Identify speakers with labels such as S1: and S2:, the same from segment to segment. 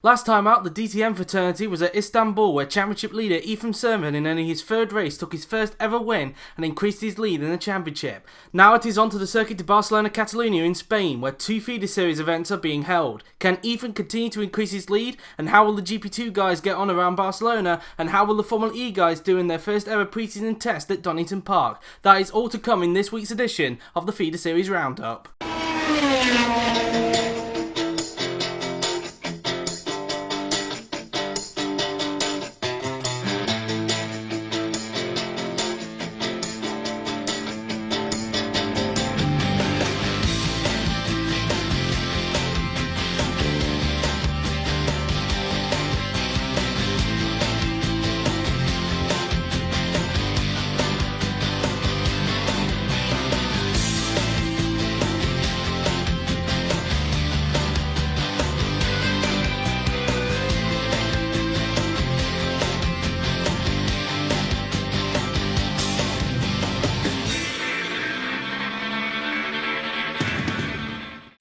S1: Last time out, the DTM fraternity was at Istanbul, where championship leader Ethan Sermon in only his third race took his first ever win and increased his lead in the championship. Now it is on to the circuit to Barcelona, Catalunya in Spain, where two feeder series events are being held. Can Ethan continue to increase his lead, and how will the GP2 guys get on around Barcelona, and how will the Formula E guys do in their first ever pre-season test at Donington Park? That is all to come in this week's edition of the Feeder Series Roundup.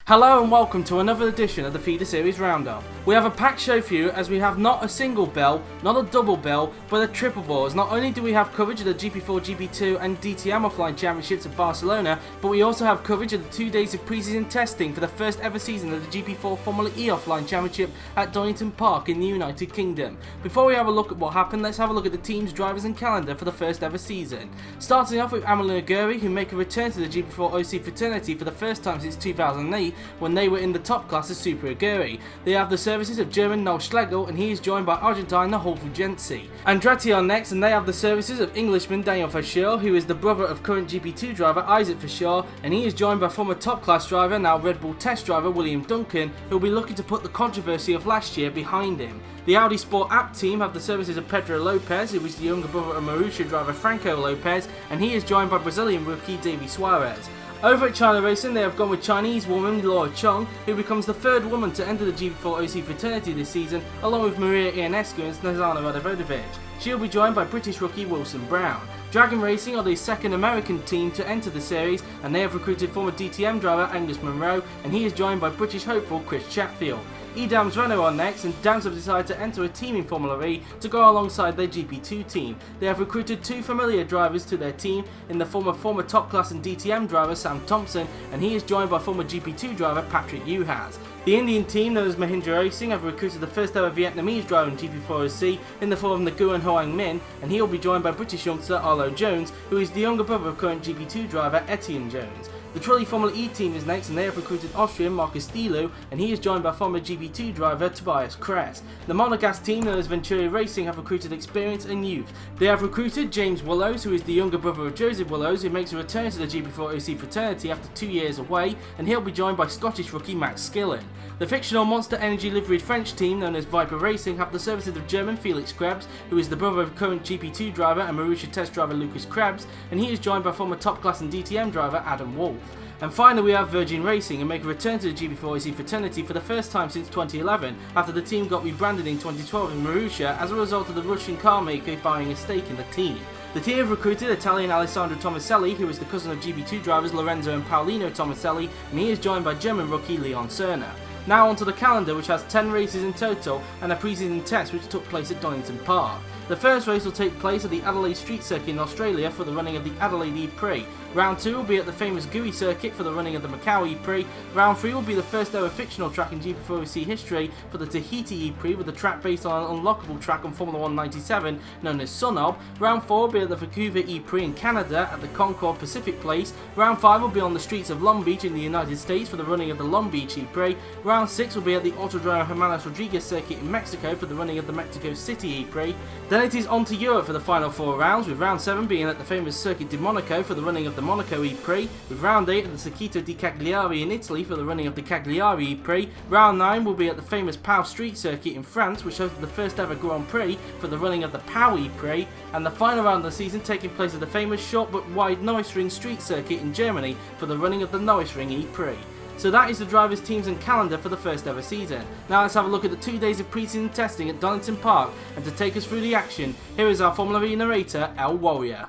S1: Hello and welcome to another edition of the Feeder Series Roundup. We have a packed show for you, as we have not a single bill, not a double bill, but a triple bill. As not only do we have coverage of the GP4 DTM and DTM Offline Championships at Barcelona, but we also have coverage of the 2 days of pre-season testing for the first ever season of the GP4 Formula E Offline Championship at Donington Park in the United Kingdom. Before we have a look at what happened, let's have a look at the teams, drivers and calendar for the first ever season. Starting off with Amal Guri, who make a return to the GP4 OC fraternity for the first time since 2008, when they were in the top class as Super Aguri. They have the services of German Noel Schlegel, and he is joined by Argentine Nahul Fulgenzi. Andretti are next, and they have the services of Englishman Daniel Verschoor, who is the brother of current GP2 driver Isaac Verschoor, and he is joined by former top class driver, now Red Bull test driver William Duncan, who will be looking to put the controversy of last year behind him. The Audi Sport App team have the services of Pedro Lopez, who is the younger brother of Marussia driver Franco Lopez, and he is joined by Brazilian rookie Davy Suarez. Over at China Racing, they have gone with Chinese woman Laura Chong, who becomes the third woman to enter the GP4 OC fraternity this season, along with Maria Ionescu and Snezana Radovodic. She will be joined by British rookie Wilson Brown. Dragon Racing are the second American team to enter the series, and they have recruited former DTM driver Angus Monroe, and he is joined by British hopeful Chris Chatfield. Edams Renault are next, and Dams have decided to enter a team in Formula E to go alongside their GP2 team. They have recruited two familiar drivers to their team in the former top class and DTM driver Sam Thompson, and he is joined by former GP2 driver Patrick Uhas. The Indian team, known as Mahindra Racing, have recruited the first ever Vietnamese driver in GP4 OC in the form of Nguyen Hoang Minh, and he will be joined by British youngster Arlo Jones, who is the younger brother of current GP2 driver Etienne Jones. The Trulli Formula E team is next, and they have recruited Austrian Marcus Stilu, and he is joined by former GP2 driver Tobias Kress. The Monegasque team, known as Venturi Racing, have recruited experience and youth. They have recruited James Willows, who is the younger brother of Joseph Willows, who makes a return to the GP4 OC fraternity after 2 years away, and he'll be joined by Scottish rookie Max Skillen. The fictional Monster Energy liveried French team, known as Viper Racing, have the services of German Felix Krebs, who is the brother of current GP2 driver and Marussia test driver Lucas Krebs, and he is joined by former top class and DTM driver Adam Wolf. And finally, we have Virgin Racing, and make a return to the GP4 OC fraternity for the first time since 2011, after the team got rebranded in 2012 in Marussia as a result of the Russian car maker buying a stake in the team. The team have recruited Italian Alessandro Tomaselli, who is the cousin of GP2 drivers Lorenzo and Paolino Tomaselli, and he is joined by German rookie Leon Cerner. Now onto the calendar, which has 10 races in total and a pre-season test which took place at Donington Park. The first race will take place at the Adelaide Street Circuit in Australia for the running of the Adelaide Prix. Round 2 will be at the famous GUI circuit for the running of the Macau Prix. Round 3 will be the first ever fictional track in GP4 OC history for the Tahiti Prix, with a track based on an unlockable track on Formula 1 97 known as Sunob. Round 4 will be at the Vancouver Prix in Canada at the Concord Pacific Place. Round 5 will be on the streets of Long Beach in the United States for the running of the Long Beach Prix. Round 6 will be at the Autodromo Hermanos Rodriguez circuit in Mexico for the running of the Mexico City Prix. Then it is on to Europe for the final 4 rounds, with round 7 being at the famous Circuit di Monaco for the running of the Monaco Prix, with round 8 at the Circuito di Cagliari in Italy for the running of the Cagliari Prix. Round 9 will be at the famous Pau Street Circuit in France, which hosted the first ever Grand Prix for the running of the Pau Prix, and the final round of the season taking place at the famous short but wide Neussring Street Circuit in Germany for the running of the Neussring Prix. So that is the drivers' teams and calendar for the first ever season. Now let's have a look at the 2 days of pre-season testing at Donington Park, and to take us through the action, here is our Formula E narrator, El Warrior.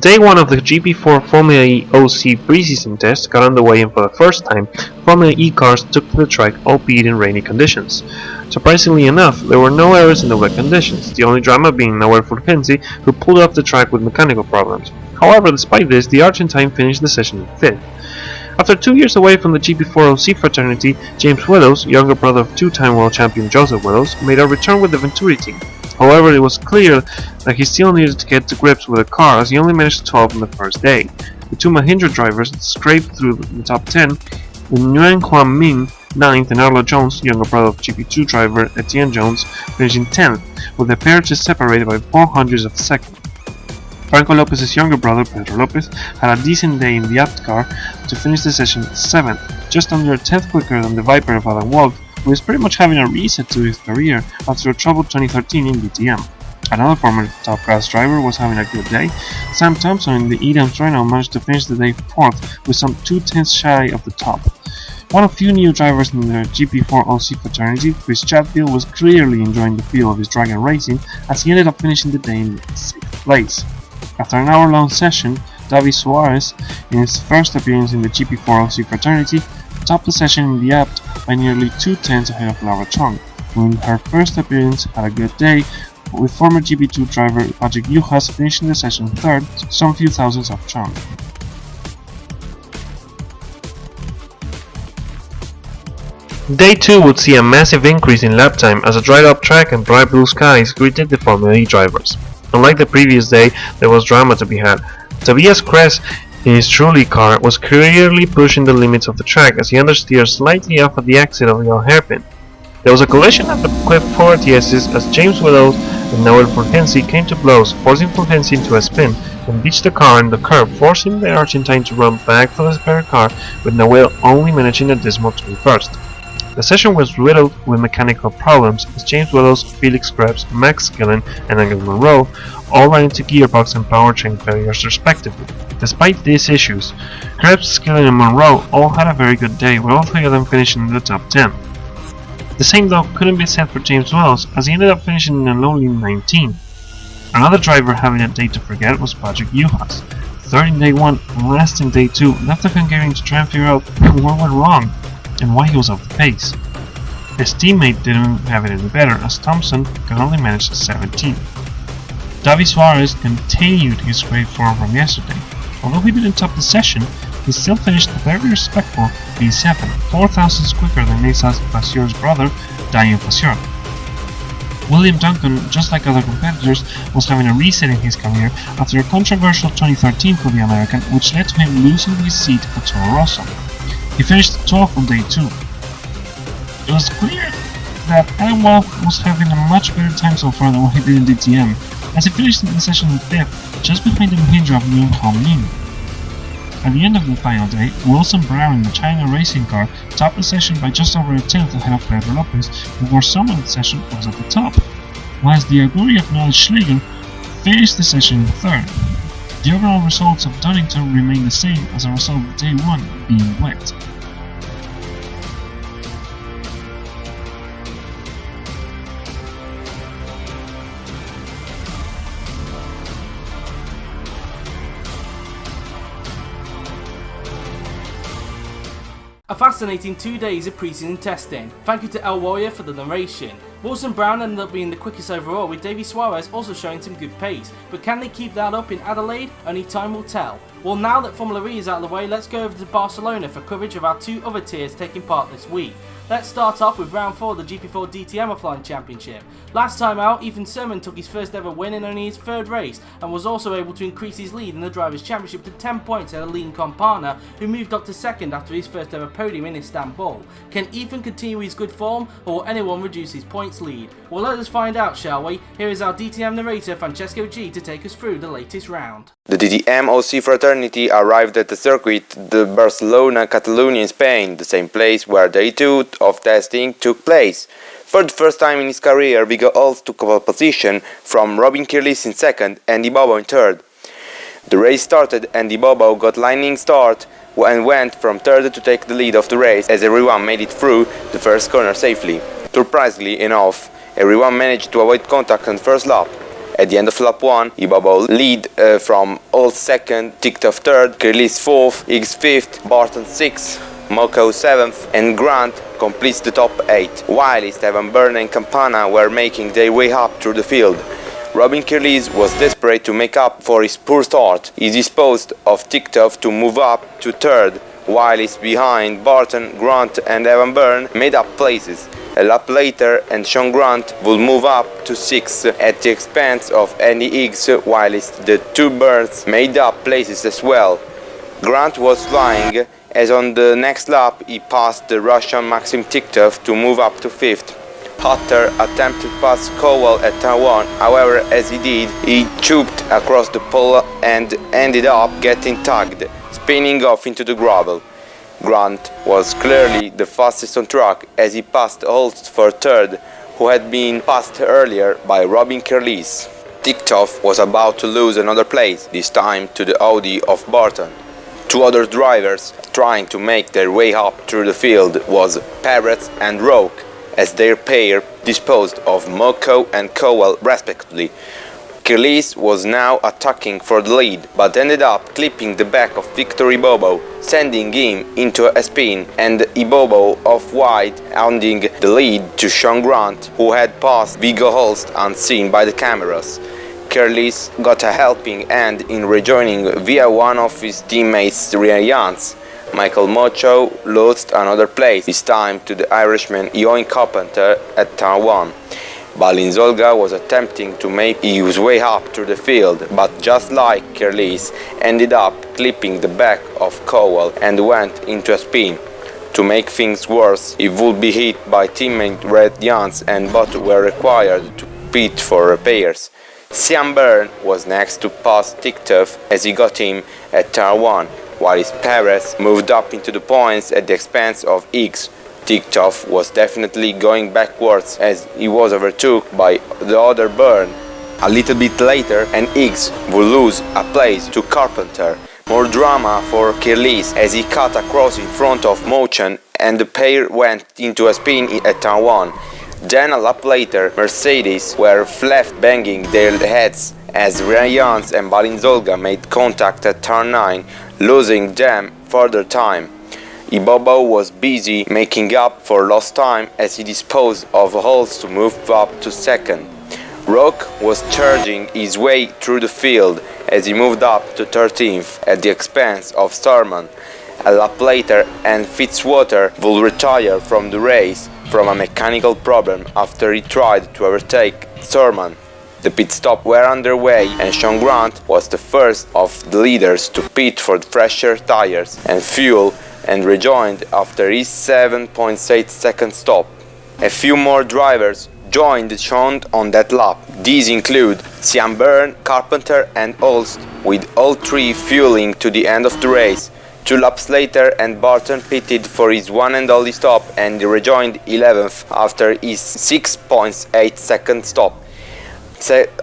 S2: Day 1 of the GP4 Formula E OC preseason test got underway, and for the first time, Formula E cars took to the track, albeit in rainy conditions. Surprisingly enough, there were no errors in the wet conditions, the only drama being Nahuel Fulgenci, who pulled off the track with mechanical problems. However, despite this, the Argentine finished the session in 5th. After 2 years away from the GP4 OC fraternity, James Willows, younger brother of two-time world champion Joseph Willows, made a return with the Venturi team. However, it was clear that he still needed to get to grips with the car, as he only managed 12 on the first day. The two Mahindra drivers scraped through the top 10, with Nguyen Quang Minh 9th and Arlo Jones, younger brother of GP2 driver Etienne Jones, finishing 10th, with the pair just separated by 400ths of a second. Franco Lopez's younger brother, Pedro Lopez, had a decent day in the apt car to finish the session 7th, just under a 10th quicker than the Viper of Alan Wolf, who is pretty much having a reset to his career after a troubled 2013 in DTM. Another former top class driver was having a good day. Sam Thompson in the Edams Renault managed to finish the day 4th with some 2/10ths shy of the top. One of few new drivers in the GP4 OC fraternity, Chris Chatfield, was clearly enjoying the feel of his Dragon racing, as he ended up finishing the day in 6th place. After an hour-long session, Davi Suarez, in his first appearance in the GP4 OC fraternity, topped the session in the apt by nearly 2/10ths ahead of Laura Chong, who in her first appearance had a good day, with former GP2 driver Patrick Yujas finishing the session 3rd, some few thousandths off Chong. Day 2 would see a massive increase in lap time as a dried-up track and bright blue skies greeted the Formula E drivers. Unlike the previous day, there was drama to be had. Tobias Kress, in his Trulli car, was clearly pushing the limits of the track as he understeered slightly off at the exit of the yellow hairpin. There was a collision at the Quick 4 TSs as James Willows and Nahuel Fulgenci came to blows, forcing Fulgenci into a spin and beached the car in the curb, forcing the Argentine to run back for the spare car, with Nahuel only managing a dismal 21st. The session was riddled with mechanical problems as James Willows, Felix Krebs, Max Gillen, and Angus Monroe all ran into gearbox and powertrain failures respectively. Despite these issues, Krebs, Gillen, and Monroe all had a very good day, with all three of them finishing in the top 10. The same though couldn't be said for James Willows, as he ended up finishing in a lonely 19. Another driver having a day to forget was Patrick Yujas. Third in day 1 and last in day 2, left the Hungarian to try and figure out what went wrong and why he was off the pace. His teammate didn't have it any better, as Thompson could only manage 17th. Davi Suarez continued his great form from yesterday. Although he didn't top the session, he still finished a very respectful P7, 4 thousandths quicker than Nathan Passeur's brother, Daniel Pasteur. William Duncan, just like other competitors, was having a reset in his career after a controversial 2013 for the American, which led to him losing his seat for Toro Rosso. He finished 12th on day 2. It was clear that Alan Wolf was having a much better time so far than what he did in DTM, as he finished the session in 5th, just behind the Mahindra of Nguyen Quang Minh. At the end of the final day, Wilson Brown in the China racing car topped the session by just over a 10th ahead of Pedro Lopez, before someone in the session was at the top, whilst the Aguri of Noel Schlegel finished the session in 3rd. The overall results of Donington remained the same as a result of day 1 being wet.
S1: A fascinating 2 days of preseason testing. Thank you to El Warrior for the narration. Wilson Brown ended up being the quickest overall, with Davy Suarez also showing some good pace, but can they keep that up in Adelaide? Only time will tell. Well, now that Formula E is out of the way, let's go over to Barcelona for coverage of our 2 other tiers taking part this week. Let's start off with round 4 of the GP4 DTM Offline Championship. Last time out, Ethan Sermon took his first ever win in only his 3rd race, and was also able to increase his lead in the Drivers' Championship to 10 points ahead of Lean Compana, who moved up to 2nd after his first ever podium in Istanbul. Can Ethan continue his good form, or will anyone reduce his points lead? Well, let us find out, shall we? Here is our DTM narrator Francesco G to take us through the latest round.
S3: The DTM OC fraternity arrived at the circuit, the Barcelona, Catalunya in Spain, the same place where day 2 of testing took place. For the first time in his career, Vigo Ols took a position from Robin Kirlis in 2nd and Di Bobo in 3rd. The race started and Di Bobo got lightning start and went from 3rd to take the lead of the race as everyone made it through the first corner safely. Surprisingly enough, everyone managed to avoid contact on the first lap. At the end of lap 1, Ibobo lead from Old 2nd, Tiktov 3rd, Kirlis 4th, Higgs 5th, Barton 6th, Moko 7th, and Grant completes the top 8, while Evan Byrne and Campana were making their way up through the field. Robin Kirlis was desperate to make up for his poor start. He disposed of Tiktov to move up to 3rd, while behind Barton, Grant and Evan Byrne made up places. A lap later, and Sean Grant would move up to 6th at the expense of Andy Higgs, while the two Burns made up places as well. Grant was flying, as on the next lap he passed the Russian Maxim Tiktov to move up to 5th. Hutter attempted to pass Cowell at turn 1, however, as he did, he chopped across the pole and ended up getting tugged, spinning off into the gravel. Grant was clearly the fastest on track as he passed Holst for 3rd, who had been passed earlier by Robin Kirlis. Tiktov was about to lose another place, this time to the Audi of Barton. Two other drivers trying to make their way up through the field was Peretz and Roque, as their pair disposed of Moko and Cowell respectively. Kirlis was now attacking for the lead, but ended up clipping the back of Victor Ibobo, sending him into a spin, and Ibobo off-wide handing the lead to Sean Grant, who had passed Viggo Holst unseen by the cameras. Kirlis got a helping hand in rejoining via one of his teammates' rear ends. Michael Mocho lost another place, this time to the Irishman Eoin Carpenter at turn 1. Balin Zolga was attempting to make his way up through the field, but just like Kirlis, ended up clipping the back of Cowell and went into a spin. To make things worse, he would be hit by teammate Red Jans and both were required to pit for repairs. Sian Byrne was next to pass Tiktov as he got him at turn 1, while Perez moved up into the points at the expense of Higgs. Tiktov was definitely going backwards as he was overtook by the other Byrne. A little bit later, and Higgs would lose a place to Carpenter. More drama for Kirlis as he cut across in front of Mochen and the pair went into a spin at turn 1. Then a lap later, Mercedes were left banging their heads as Ryans and Balinzolga made contact at turn 9, losing them further time. Ibobo was busy making up for lost time as he disposed of holes to move up to 2nd. Roque was charging his way through the field as he moved up to 13th at the expense of Starman. A lap later, and Fitzwater would retire from the race from a mechanical problem after he tried to overtake Starman. The pit stop were underway and Sean Grant was the first of the leaders to pit for fresher tires and fuel and rejoined after his 7.8 second stop. A few more drivers joined Sean on that lap. These include Sian Byrne, Carpenter and Holst, with all three fueling to the end of the race. 2 laps later and Barton pitted for his one and only stop and rejoined 11th after his 6.8 second stop.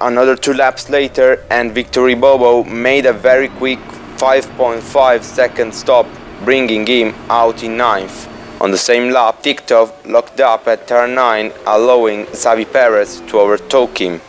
S3: Another 2 laps later and Victor Ibobo made a very quick 5.5 second stop, bringing him out in 9th. On the same lap, Tiktov locked up at turn 9, allowing Xavi Perez to overtake him.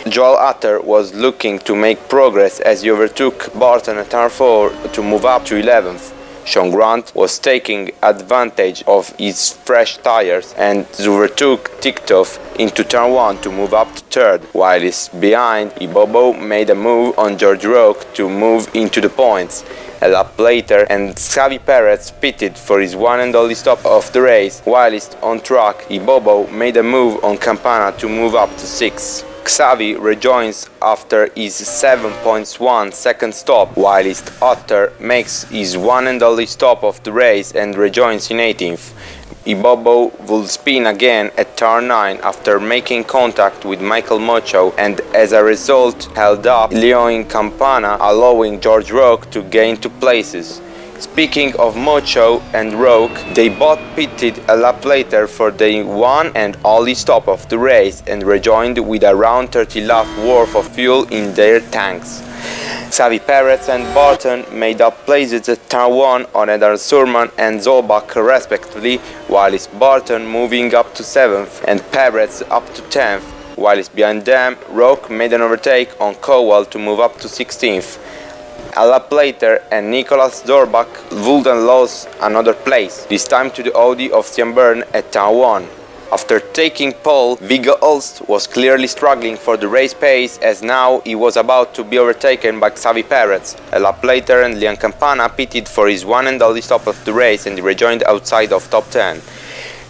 S3: Joel Utter was looking to make progress as he overtook Barton at turn 4 to move up to 11th. Sean Grant was taking advantage of his fresh tires and overtook Tiktov into turn 1 to move up to 3rd, while behind Ibobo made a move on George Roque to move into the points. A lap later and Xavi Perez pitted for his one and only stop of the race, whilst on track Ibobo made a move on Campana to move up to 6th. Xavi rejoins after his 7.1 second stop, whilst Otter makes his one and only stop of the race and rejoins in 18th. Ibobo will spin again at turn 9 after making contact with Michael Mocho and as a result held up Leon Campana, allowing George Roque to gain 2 places. Speaking of Mocho and Roque, they both pitted a lap later for the one and only stop of the race and rejoined with around 30 laps worth of fuel in their tanks. Xavi Perez and Barton made up places at turn 1 on Eder Surman and Zolbach respectively, whilst Barton moving up to 7th and Perez up to 10th. whilst behind them, Roque made an overtake on Cowell to move up to 16th. A lap later, and Nicolas Zorbach wouldn't lose another place, this time to the Audi of Sean Byrne at Turn 1. After taking pole, Viggo Holst was clearly struggling for the race pace, as now he was about to be overtaken by Xavi Perez. A lap later, and Liam Campana pitted for his one and only stop of the race and rejoined outside of top 10.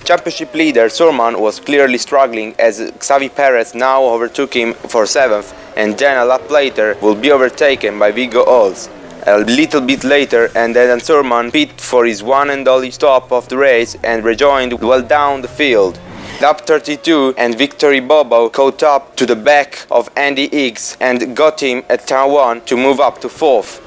S3: Championship leader Surman was clearly struggling, as Xavi Perez now overtook him for 7th, and then a lap later will be overtaken by Viggo Holst. A little bit later, and then Surman pit for his one and only stop of the race and rejoined well down the field. Lap 32, and Victory Bobo caught up to the back of Andy Higgs and got him at Turn 1 to move up to 4th.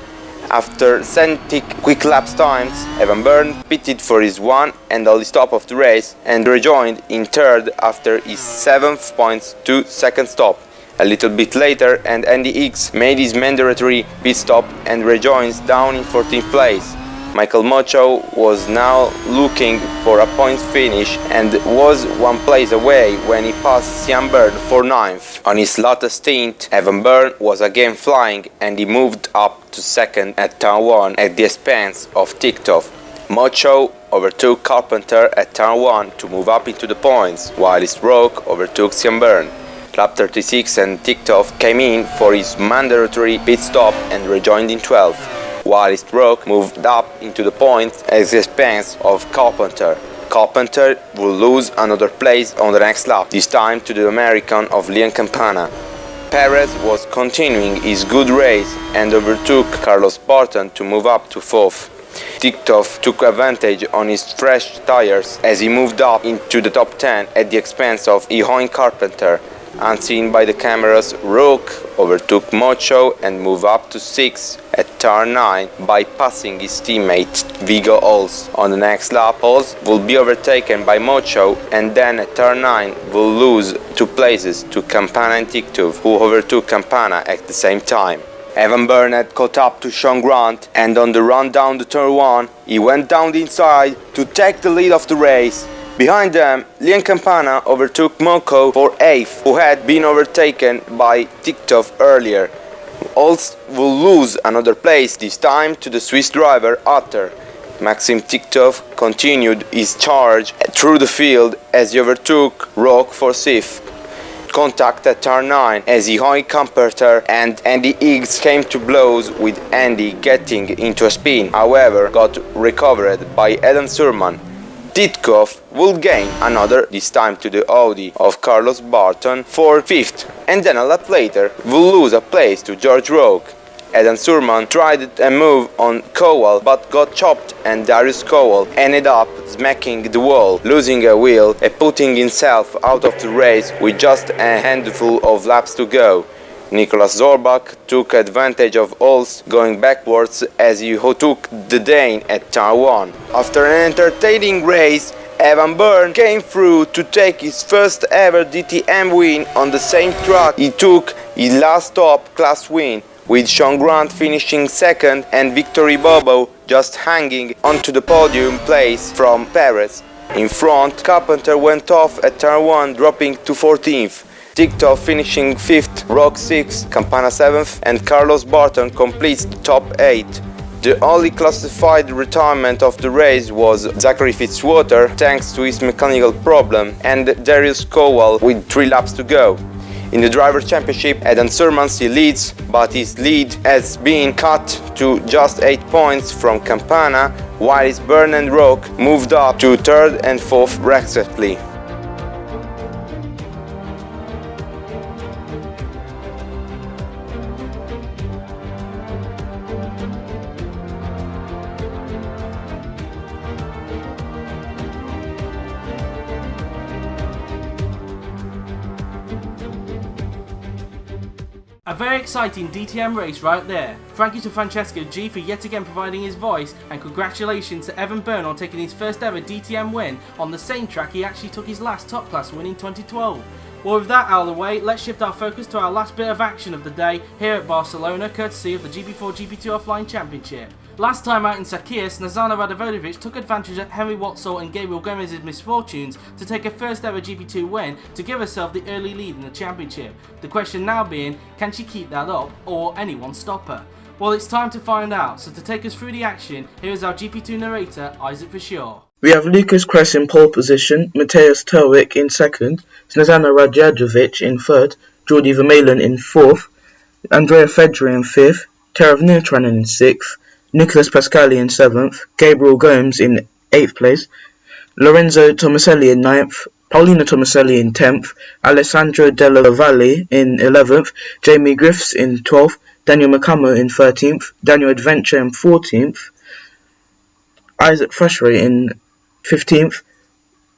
S3: After setting quick laps times, Evan Byrne pitted for his one and only stop of the race and rejoined in 3rd after his 7.2 second stop. A little bit later, and Andy Higgs made his mandatory pit stop and rejoins down in 14th place. Michael Mocho was now looking for a point finish and was one place away when he passed Sean Byrne for 9th. On his latest stint, Evan Byrne was again flying and he moved up to 2nd at Turn 1 at the expense of Ticktoff. Mocho overtook Carpenter at Turn 1 to move up into the points, whilst Roque overtook Sean Byrne. Lap 36, and Ticktoff came in for his mandatory pit stop and rejoined in 12th. Whilst Roque moved up into the points at the expense of Carpenter. Carpenter will lose another place on the next lap, this time to the American of Liam Campana. Perez was continuing his good race and overtook Carlos Barton to move up to 4th. Ticktoff took advantage on his fresh tires as he moved up into the top 10 at the expense of Eoin Carpenter. Unseen by the cameras, Roque overtook Mocho and moved up to 6th at Turn 9 by passing his teammate Viggo Holst. On the next lap, Holst will be overtaken by Mocho, and then at Turn 9 will lose 2 places to Campana and Ticktoff, who overtook Campana at the same time. Evan Byrne had caught up to Sean Grant, and on the run down the Turn 1, he went down the inside to take the lead of the race. Behind them, Liam Campana overtook Moco for 8th, who had been overtaken by Ticktoff earlier. Holst will lose another place, this time to the Swiss driver Utter. Maxim Ticktoff continued his charge through the field as he overtook Roque for 6th. Contact at Turn 9 as Eoin Carpenter and Andy Higgs came to blows, with Andy getting into a spin, however got recovered by Adam Surman. Ticktoff will gain another, this time to the Audi of Carlos Barton for 5th, and then a lap later will lose a place to George Roque. Adam Surman tried a move on Cowell but got chopped, and Darius Cowell ended up smacking the wall, losing a wheel and putting himself out of the race with just a handful of laps to go. Nicolas Zorbach took advantage of Holst going backwards as he took the Dane at Turn 1. After an entertaining race, Evan Byrne came through to take his first ever DTM win on the same track he took his last top class win, with Sean Grant finishing 2nd and Victory Bobo just hanging onto the podium place from Perez. In front, Carpenter went off at Turn 1, dropping to 14th. Ticktoff finishing 5th, Roque 6th, Campana 7th, and Carlos Barton completes the top 8. The only classified retirement of the race was Zachary Fitzwater, thanks to his mechanical problem, and Darius Cowell with 3 laps to go. In the Drivers' Championship, Adam Surman still leads, but his lead has been cut to just 8 points from Campana, whilst Byrne and Roque moved up to 3rd and 4th respectively.
S1: A very exciting DTM race right there. Thank you to Francesco G for yet again providing his voice, and congratulations to Evan Byrne on taking his first ever DTM win on the same track he actually took his last top class win in 2012. Well, with that out of the way, let's shift our focus to our last bit of action of the day here at Barcelona, courtesy of the GP4 GP2 Offline Championship. Last time out in Sakias, Nazana Radovodic took advantage of Henry Watzel and Gabriel Gomez's misfortunes to take a first ever GP2 win to give herself the early lead in the championship. The question now being, can she keep that up or anyone stop her? Well, it's time to find out, so to take us through the action, here is our GP2 narrator, Isaac Verschoor.
S4: We have Lucas Kress in pole position, Mateusz Terwik in second, Snezana Radjadovic in third, Jordi Vermeulen in fourth, Andrea Fedri in fifth, Terav Nurtranen in sixth, Nicholas Pascali in seventh, Gabriel Gomes in eighth place, Lorenzo Tomaselli in ninth, Paulina Tomaselli in 10th, Alessandro Della Valle in 11th, Jamie Griffiths in 12th, Daniel Macamo in 13th, Daniel Adventure in 14th, Isaac Freshray in 15th,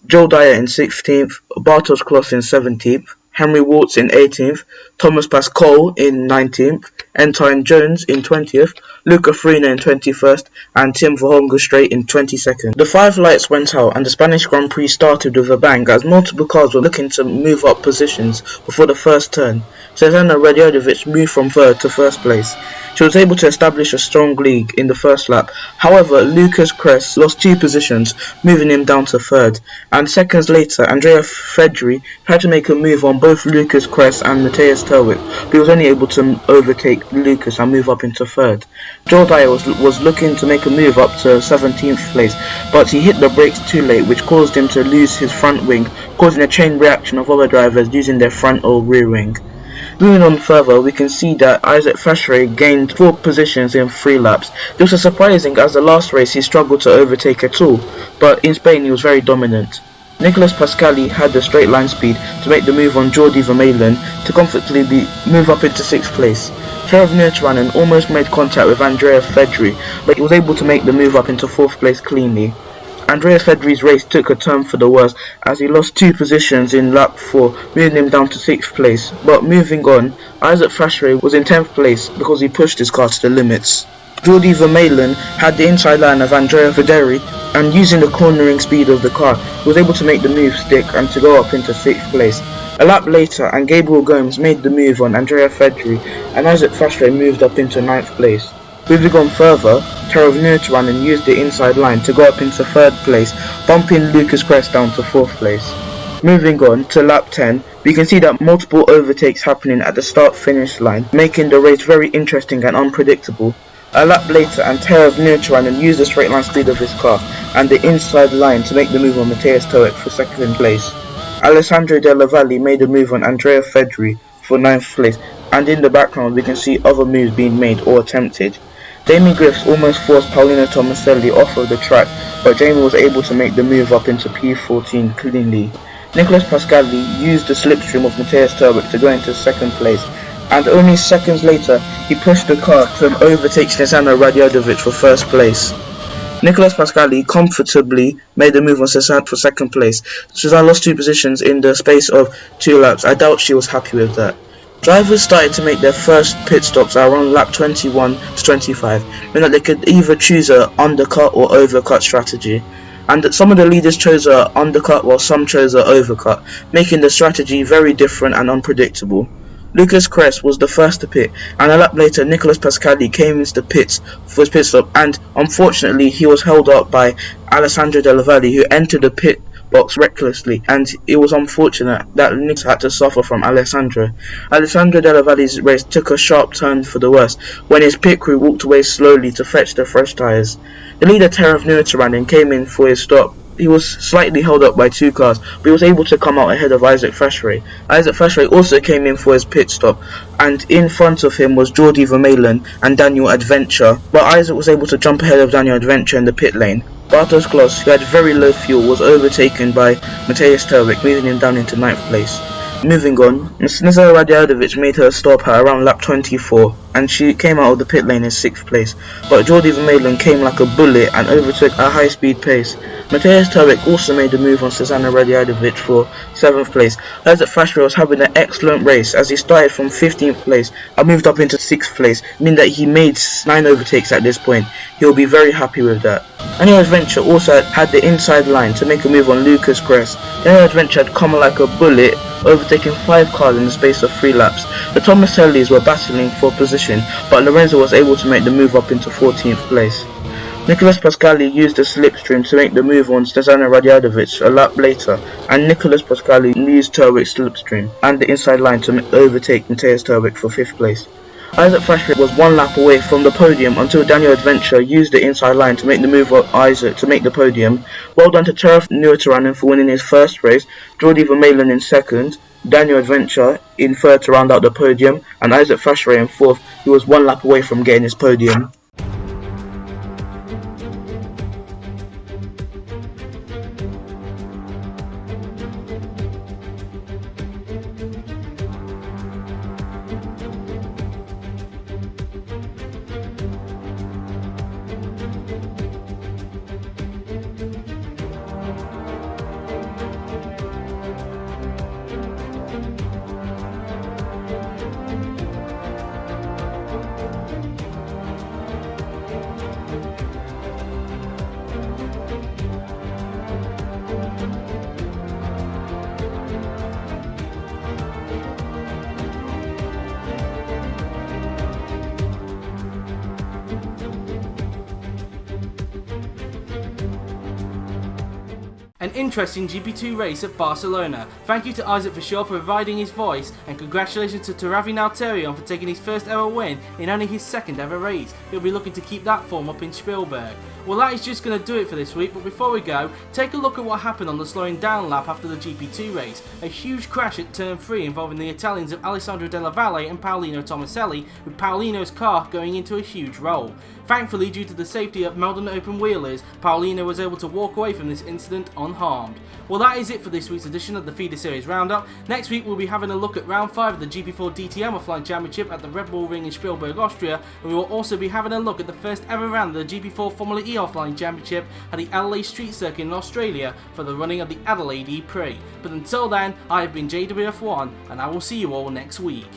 S4: Joel Dyer in 16th, Bartosz Klos in 17th, Henry Waltz in 18th, Thomas Pascal in 19th, Entine Jones in 20th, Luca Farina in 21st, and Tim Verhoeven straight in 22nd. The 5 lights went out and the Spanish Grand Prix started with a bang as multiple cars were looking to move up positions before the first turn. Snezana Radjadovic moved from 3rd to 1st place. She was able to establish a strong lead in the first lap. However, Lucas Kress lost 2 positions, moving him down to 3rd. And seconds later, Andrea Fedri tried to make a move on both Lucas Kress and Mateusz Terwik, but he was only able to overtake Lucas and move up into 3rd. Joel Dyer was looking to make a move up to 17th place, but he hit the brakes too late, which caused him to lose his front wing, causing a chain reaction of other drivers using their front or rear wing. Moving on further, we can see that Isaac Freshray gained 4 positions in 3 laps. This was surprising as the last race he struggled to overtake at all, but in Spain he was very dominant. Nicholas Pascali had the straight line speed to make the move on Jordi Vermeulen to comfortably move up into 6th place. Terav Nurtranen almost made contact with Andrea Fedri, but he was able to make the move up into 4th place cleanly. Andrea Fedri's race took a turn for the worse as he lost 2 positions in lap 4, moving him down to 6th place. But moving on, Isaac Freshray was in 10th place because he pushed his car to the limits. Jordi Vermeulen had the inside line of Andrea Fedri, and using the cornering speed of the car, he was able to make the move stick and to go up into 6th place. A lap later, and Gabriel Gomes made the move on Andrea Fedri, and Isaac Freshray moved up into 9th place. Moving on further, Terav Nurtranen used the inside line to go up into 3rd place, bumping Lucas Kress down to 4th place. Moving on to lap 10, we can see that multiple overtakes happening at the start-finish line, making the race very interesting and unpredictable. A lap later, and Terav Nurtranen used the straight line speed of his car and the inside line to make the move on Mateusz Terwik for 2nd place. Alessandro Della Valle made a move on Andrea Fedri for 9th place, and in the background we can see other moves being made or attempted. Jamie Griffiths almost forced Paulina Tomaselli off of the track, but Jamie was able to make the move up into P14 cleanly. Nicholas Pascali used the slipstream of Mateusz Terwik to go into 2nd place, and only seconds later he pushed the car to overtake Snezana Radjadovic for 1st place. Nicholas Pascali comfortably made the move on Cesar for 2nd place. Cesar lost 2 positions in the space of 2 laps. I doubt she was happy with that. Drivers started to make their first pit stops around lap 21 to 25, meaning that they could either choose a undercut or overcut strategy. And some of the leaders chose a undercut while some chose a overcut, making the strategy very different and unpredictable. Lucas Kress was the first to pit, and a lap later Nicholas Pascali came into the pits for his pit stop, and unfortunately he was held up by Alessandro Della Valle, who entered the pit box recklessly, and it was unfortunate that Nick had to suffer from Alessandro. Alessandro Della Valle's race took a sharp turn for the worse when his pit crew walked away slowly to fetch the fresh tyres. The leader Terav Nurtranen came in for his stop. He was slightly held up by 2 cars, but he was able to come out ahead of Isaac Freshray. Isaac Freshray also came in for his pit stop, and in front of him was Jordi Vermeulen and Daniel Adventure, but Isaac was able to jump ahead of Daniel Adventure in the pit lane. Bartosz Klos, who had very low fuel, was overtaken by Mateusz Terwik, moving him down into 9th place. Moving on, Snezana Radjadovic made her stop at around lap 24, and she came out of the pit lane in 6th place, but Jordi Vermeulen came like a bullet and overtook at a high speed pace. Mateusz Terwik also made a move on Snezana Radjadovic for 7th place. Isaac Freshray was having an excellent race as he started from 15th place and moved up into 6th place, meaning that he made 9 overtakes at this point. He'll be very happy with that. Daniel Adventure also had the inside line to make a move on Lucas Kress. Daniel Adventure had come like a bullet overtaking 5 cars in the space of 3 laps. The Tomasellis were battling for position, but Lorenzo was able to make the move up into 14th place. Nicolas Pascali used the slipstream to make the move on Snezana Radjadovic a lap later, and Nicolas Pascali used Terwik's slipstream and the inside line to overtake Mateusz Terwik for 5th place. Isaac Fashri was 1 lap away from the podium until Daniel Adventure used the inside line to make the move on Isaac to make the podium. Well done to Teref Nuotaranen for winning his first race, Jordi Vermeulen in 2nd, Daniel Adventure in 3rd to round out the podium, and Isaac Fashri in 4th, who was 1 lap away from getting his podium.
S1: An interesting GP2 race at Barcelona. Thank you to Isaac for sure for providing his voice, and congratulations to Taravi Nalterion for taking his first ever win in only his 2nd ever race. He'll be looking to keep that form up in Spielberg. Well, that is just going to do it for this week, but before we go, take a look at what happened on the slowing down lap after the GP2 race. A huge crash at turn 3 involving the Italians of Alessandro Della Valle and Paolino Tomaselli, with Paolino's car going into a huge roll. Thankfully, due to the safety of modern open wheelers, Paolino was able to walk away from this incident unharmed. Well, that is it for this week's edition of the Feeder Series Roundup. Next week we'll be having a look at round 5 of the GP4 DTM Offline Championship at the Red Bull Ring in Spielberg, Austria, and we will also be having a look at the first ever round of the GP4 Formula E Offline Championship at the Adelaide Street Circuit in Australia for the running of the Adelaide Prix. But until then, I have been JWF1, and I will see you all next week.